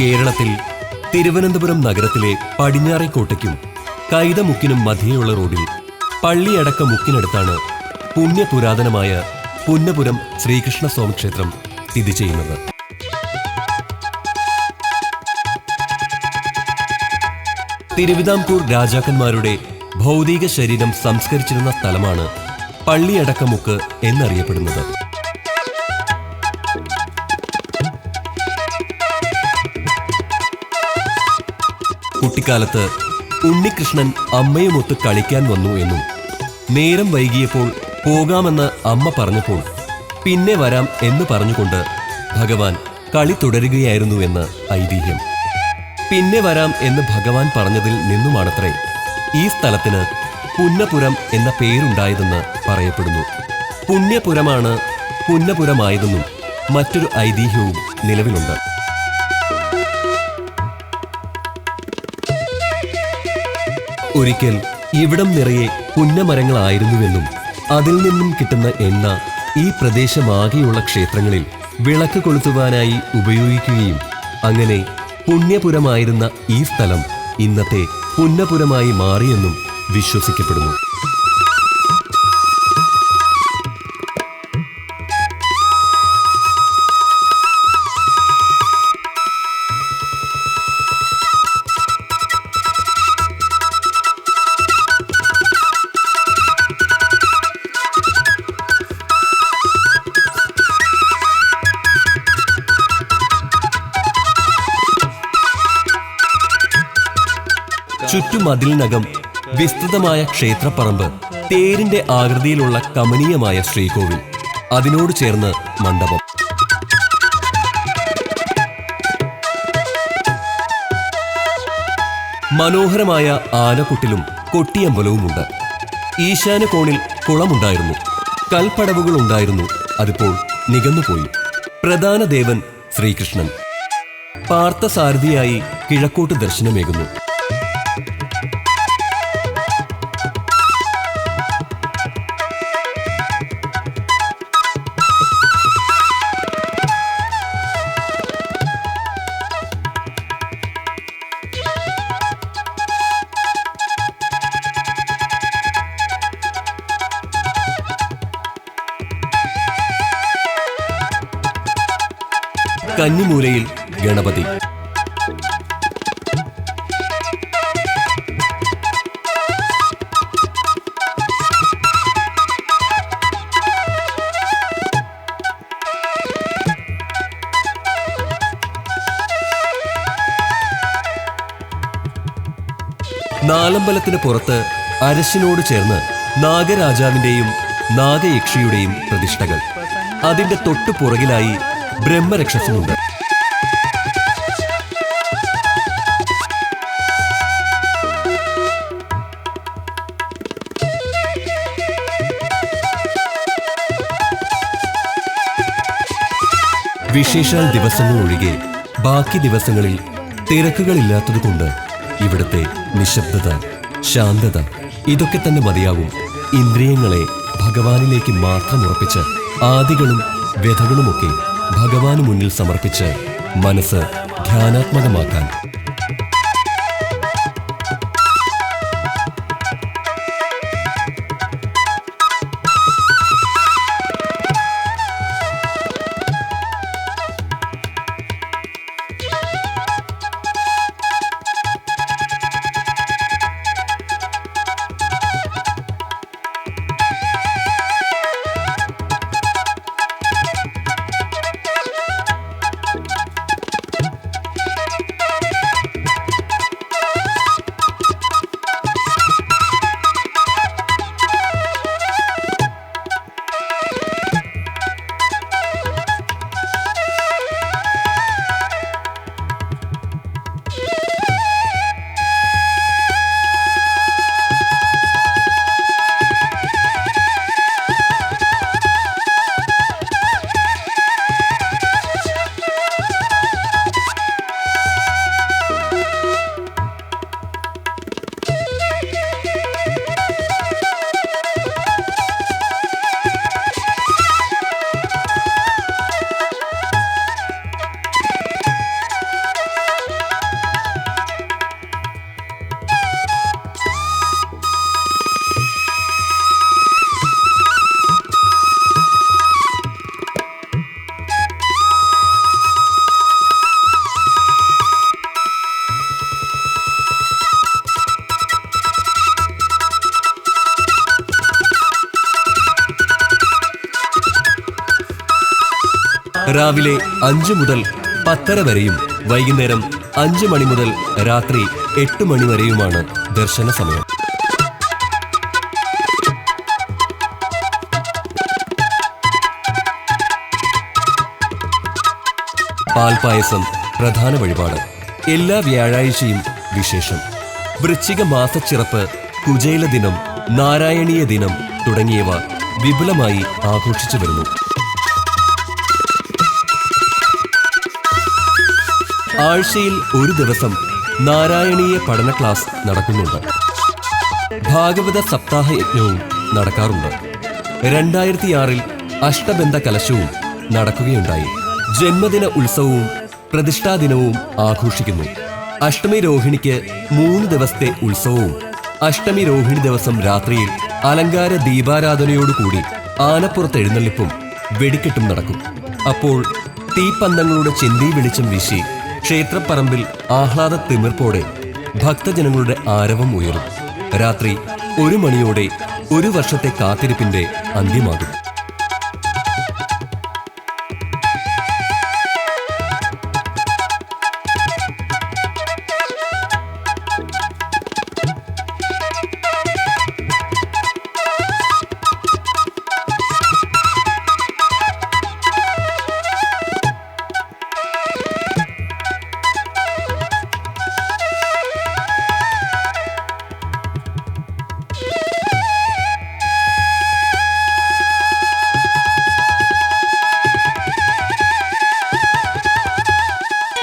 കേരളത്തിൽ തിരുവനന്തപുരം നഗരത്തിലെ പടിഞ്ഞാറേക്കോട്ടയ്ക്കും കൈതമുക്കിനും മധ്യേയുള്ള റോഡിൽ പള്ളിയടക്ക മുക്കിനടുത്താണ് പുണ്യപുരാതനമായ പുന്നപുരം ശ്രീകൃഷ്ണസ്വാമി ക്ഷേത്രം സ്ഥിതി ചെയ്യുന്നത്. തിരുവിതാംകൂർ രാജാക്കന്മാരുടെ ഭൗതിക ശരീരം സംസ്കരിച്ചിരുന്ന സ്ഥലമാണ് പള്ളിയടക്കമുക്ക് എന്നറിയപ്പെടുന്നത്. കുട്ടിക്കാലത്ത് ഉണ്ണികൃഷ്ണൻ അമ്മയുമൊത്ത് കളിക്കാൻ വന്നു എന്നും നേരം വൈകിയപ്പോൾ പോകാമെന്ന് അമ്മ പറഞ്ഞപ്പോൾ പിന്നെ വരാം എന്ന് പറഞ്ഞുകൊണ്ട് ഭഗവാൻ കളി തുടരുകയായിരുന്നുവെന്ന് ഐതിഹ്യം. പിന്നെ വരാം എന്ന് ഭഗവാൻ പറഞ്ഞതിൽ നിന്നുമാണത്രേ ഈ സ്ഥലത്തിന് പുന്നപുരം എന്ന പേരുണ്ടായതെന്ന് പറയപ്പെടുന്നു. പുണ്യപുരമാണ് പുന്നപുരമായതെന്നും മറ്റൊരു ഐതിഹ്യവും നിലവിലുണ്ട്. ഒരിക്കൽ ഇവിടം നിറയെ പുന്നമരങ്ങളായിരുന്നുവെന്നും അതിൽ നിന്നും കിട്ടുന്ന എണ്ണ ഈ പ്രദേശമാകെയുള്ള ക്ഷേത്രങ്ങളിൽ വിളക്ക് കൊളുത്തുവാനായി ഉപയോഗിക്കുകയും അങ്ങനെ പുണ്യപുരമായിരുന്ന ഈ സ്ഥലം ഇന്നത്തെ പുന്നപുരമായി മാറിയെന്നും വിശ്വസിക്കപ്പെടുന്നു. ചുറ്റുമതിലിനകം വിസ്തൃതമായ ക്ഷേത്രപ്പറമ്പ്, തേരിന്റെ ആകൃതിയിലുള്ള കമനീയമായ ശ്രീകോവിൽ, അതിനോട് ചേർന്ന് മണ്ഡപം. മനോഹരമായ ആനക്കുട്ടിലും കൊട്ടിയമ്പലവുമുണ്ട്. ഈശാന കോണിൽ കുളമുണ്ടായിരുന്നു, കൽപ്പടവുകളുണ്ടായിരുന്നു. അതിപ്പോൾ നികന്നുപോയി. പ്രധാന ദേവൻ ശ്രീകൃഷ്ണൻ പാർത്ഥസാരഥിയായി കിഴക്കോട്ട് ദർശനമേകുന്നു. കന്നിമൂലയിൽ ഗണപതി. നാലമ്പലത്തിന് പുറത്ത് അരശിനോട് ചേർന്ന് നാഗരാജാവിന്റെയും നാഗയക്ഷിയുടെയും പ്രതിഷ്ഠകൾ. അതിന്റെ തൊട്ടു പുറകിലായി ബ്രഹ്മരക്ഷസനുണ്ട്. വിശേഷാൽ ദിവസങ്ങൾ ഒഴികെ ബാക്കി ദിവസങ്ങളിൽ തിരക്കുകളില്ലാത്തതുകൊണ്ട് ഇവിടുത്തെ നിശബ്ദത, ശാന്തത ഇതൊക്കെ തന്നെ മതിയാവും ഇന്ദ്രിയങ്ങളെ ഭഗവാനിലേക്ക് മാത്രം ഉറപ്പിച്ച് ആദികളും വ്യഥകളുമൊക്കെ ഭഗവാന് മുന്നിൽ സമർപ്പിച്ച് മനസ്സ് ധ്യാനാത്മകമാക്കാൻ. രാവിലെ 5 മുതൽ 10:30 വരെയും വൈകുന്നേരം 5 മണി മുതൽ രാത്രി 8 മണി വരെയുമാണ് ദർശന സമയം. പാൽപായസം പ്രധാന വഴിപാട്. എല്ലാ വ്യാഴാഴ്ചയും വിശേഷം. വൃശ്ചിക മാസച്ചിറപ്പ്, കുചേല ദിനം, നാരായണീയ ദിനം തുടങ്ങിയവ വിപുലമായി ആഘോഷിച്ചു വരുന്നു. ആഴ്ചയിൽ ഒരു ദിവസം നാരായണീയ പഠന ക്ലാസ് നടക്കുന്നുണ്ട്. ഭാഗവത സപ്താഹ യജ്ഞവും നടക്കാറുണ്ട്. 2006 അഷ്ടബന്ധ കലശവും നടക്കുകയുണ്ടായി. ജന്മദിന ഉത്സവവും പ്രതിഷ്ഠാദിനവും ആഘോഷിക്കുന്നു. അഷ്ടമി രോഹിണിക്ക് 3 ദിവസത്തെ ഉത്സവവും അഷ്ടമി രോഹിണി ദിവസം രാത്രിയിൽ അലങ്കാര ദീപാരാധനയോടുകൂടി ആനപ്പുറത്തെഴുന്നള്ളിപ്പും വെടിക്കെട്ടും നടക്കും. അപ്പോൾ തീപ്പന്തങ്ങളുടെ ചെന്തി വെളിച്ചം വീശി ക്ഷേത്രപ്പറമ്പിൽ ആഹ്ലാദ തിമിർപ്പോടെ ഭക്തജനങ്ങളുടെ ആരവം ഉയരും. രാത്രി 1 മണിയോടെ 1 വർഷത്തെ കാത്തിരിപ്പിന്റെ അന്ത്യമാകും.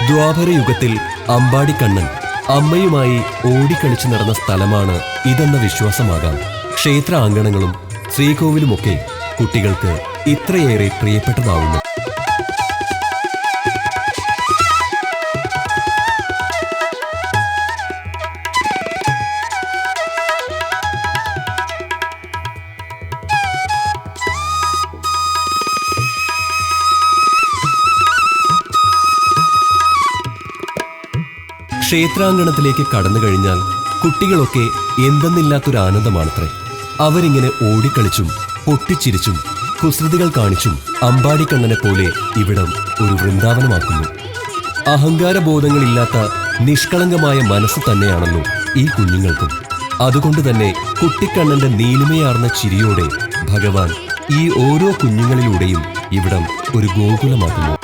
ദ്വാപരയുഗത്തിൽ അമ്പാടിക്കണ്ണൻ അമ്മയുമായി ഓടിക്കളിച്ചു നടന്ന സ്ഥലമാണ് ഇതെന്ന വിശ്വാസമാകാം ക്ഷേത്ര അങ്കണങ്ങളും ശ്രീകോവിലുമൊക്കെ കുട്ടികൾക്ക് ഇത്രയേറെ പ്രിയപ്പെട്ടതാവുന്നു. ക്ഷേത്രാങ്കണത്തിലേക്ക് കടന്നു കഴിഞ്ഞാൽ കുട്ടികളൊക്കെ എന്തെന്നില്ലാത്തൊരു ആനന്ദമാണത്രേ. അവരിങ്ങനെ ഓടിക്കളിച്ചും പൊട്ടിച്ചിരിച്ചും കുസൃതികൾ കാണിച്ചും അമ്പാടിക്കണ്ണനെ പോലെ ഇവിടം ഒരു വൃന്ദാവനമാക്കുന്നു. അഹങ്കാരബോധങ്ങളില്ലാത്ത നിഷ്കളങ്കമായ മനസ്സ് തന്നെയാണല്ലോ ഈ കുഞ്ഞുങ്ങൾക്കും. അതുകൊണ്ട് തന്നെ കുട്ടിക്കണ്ണന്റെ നീലിമയാർന്ന ചിരിയോടെ ഭഗവാൻ ഈ ഓരോ കുഞ്ഞുങ്ങളിലൂടെയും ഇവിടം ഒരു ഗോകുലമാക്കുന്നു.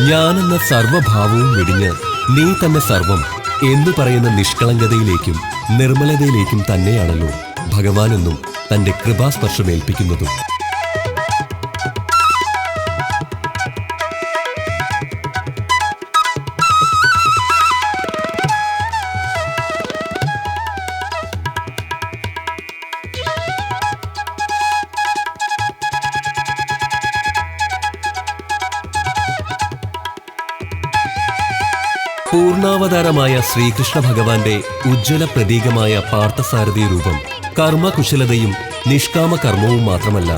ഞാനെന്ന സർവഭാവവും വെടിഞ്ഞ് നീ തന്നെ സർവം എന്നു പറയുന്ന നിഷ്കളങ്കതയിലേക്കും നിർമ്മലതയിലേക്കും തന്നെയാണല്ലോ ഭഗവാനെന്നും തന്റെ കൃപാസ്പർശമേൽപ്പിക്കുന്നതും. പൂർണ്ണാവതാരമായ ശ്രീകൃഷ്ണ ഭഗവാന്റെ ഉജ്ജ്വല പ്രതീകമായ പാർത്ഥസാരഥി രൂപം കർമ്മകുശലതയും നിഷ്കാമ കർമ്മവും മാത്രമല്ല,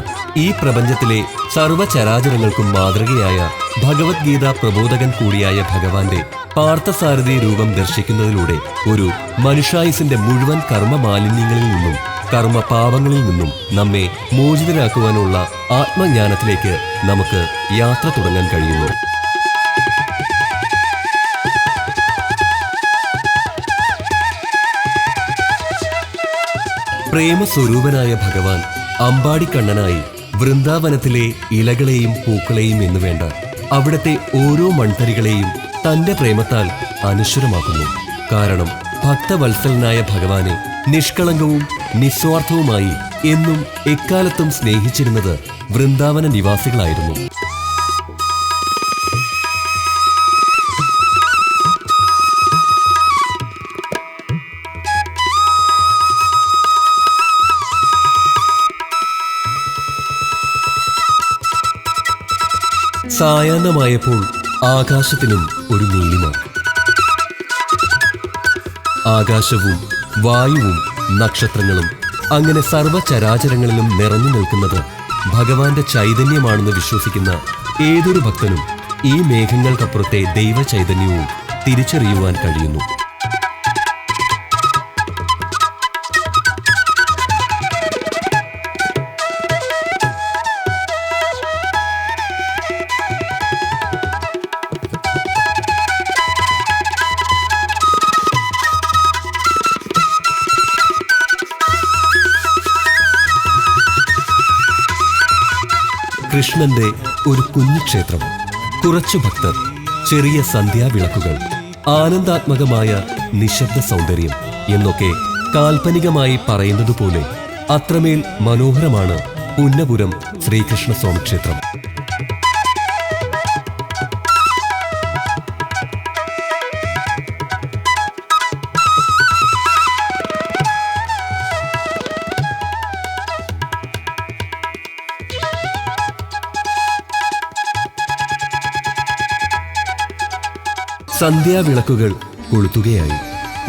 ഈ പ്രപഞ്ചത്തിലെ സർവചരാചരങ്ങൾക്കും മാതൃകയായ ഭഗവത്ഗീത പ്രബോധകൻ കൂടിയായ ഭഗവാന്റെ പാർത്ഥസാരഥി രൂപം ദർശിക്കുന്നതിലൂടെ ഒരു മനുഷ്യായുസിന്റെ മുഴുവൻ കർമ്മമാലിന്യങ്ങളിൽ നിന്നും കർമ്മപാപങ്ങളിൽ നിന്നും നമ്മെ മോചിതരാക്കുവാനുള്ള ആത്മജ്ഞാനത്തിലേക്ക് നമുക്ക് യാത്ര തുടങ്ങാൻ കഴിയുന്നു. പ്രേമസ്വരൂപനായ ഭഗവാൻ അമ്പാടിക്കണ്ണനായി വൃന്ദാവനത്തിലെ ഇലകളെയും പൂക്കളെയും എന്നുവേണ്ട അവിടുത്തെ ഓരോ മൺതരികളെയും തന്റെ പ്രേമത്താൽ അനശ്വരമാക്കുന്നു. കാരണം ഭക്തവത്സലനായ ഭഗവാനെ നിഷ്കളങ്കവും നിസ്വാർത്ഥവുമായി എന്നും എക്കാലത്തും സ്നേഹിച്ചിരുന്നത് വൃന്ദാവന നിവാസികളായിരുന്നു. സായാഹ്നമായപ്പോൾ ആകാശത്തിനും ഒരു നീലിമ. ആകാശവും വായുവും നക്ഷത്രങ്ങളും അങ്ങനെ സർവ്വചരാചരങ്ങളിലും നിറഞ്ഞു നിൽക്കുന്നത് ഭഗവാന്റെ ചൈതന്യമാണെന്ന് വിശ്വസിക്കുന്ന ഏതൊരു ഭക്തനും ഈ മേഘങ്ങൾക്കപ്പുറത്തെ ദൈവ ചൈതന്യവും തിരിച്ചറിയുവാൻ കഴിയുന്നു. കൃഷ്ണന്റെ ഒരു കുഞ്ഞു ക്ഷേത്രം, കുറച്ചു ഭക്തർ, ചെറിയ സന്ധ്യാവിളക്കുകൾ, ആനന്ദാത്മകമായ നിശബ്ദ സൗന്ദര്യം എന്നൊക്കെ കാൽപ്പനികമായി പറയുന്നതുപോലെ അത്രമേൽ മനോഹരമാണ് പുന്നപുരം ശ്രീകൃഷ്ണസ്വാമി ക്ഷേത്രം. സന്ധ്യാവിളക്കുകൾ കൊളുത്തുകയായി.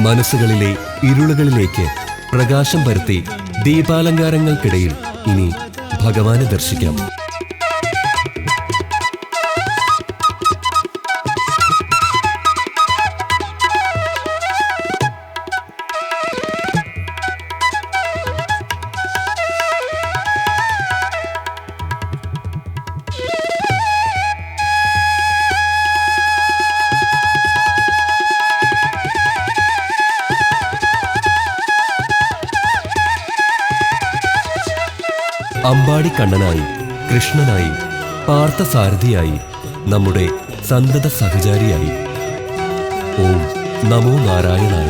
മനസ്സുകളിലെ ഇരുളുകളിലേക്ക് പ്രകാശം പരത്തി ദീപാലങ്കാരങ്ങൾക്കിടയിൽ ഇനി ഭഗവാനെ ദർശിക്കാം. അമ്പാടിക്കണ്ണനായി, കൃഷ്ണനായി, പാർത്ഥസാരഥിയായി, നമ്മുടെ സന്തത സഹചാരിയായി. ഓം നമോ നാരായണായ.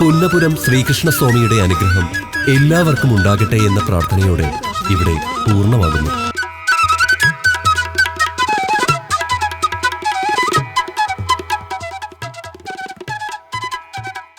പുന്നപുരം ശ്രീകൃഷ്ണസ്വാമിയുടെ അനുഗ്രഹം എല്ലാവർക്കും ഉണ്ടാകട്ടെ എന്ന പ്രാർത്ഥനയോടെ ഇവിടെ പൂർണ്ണമാകുന്നു.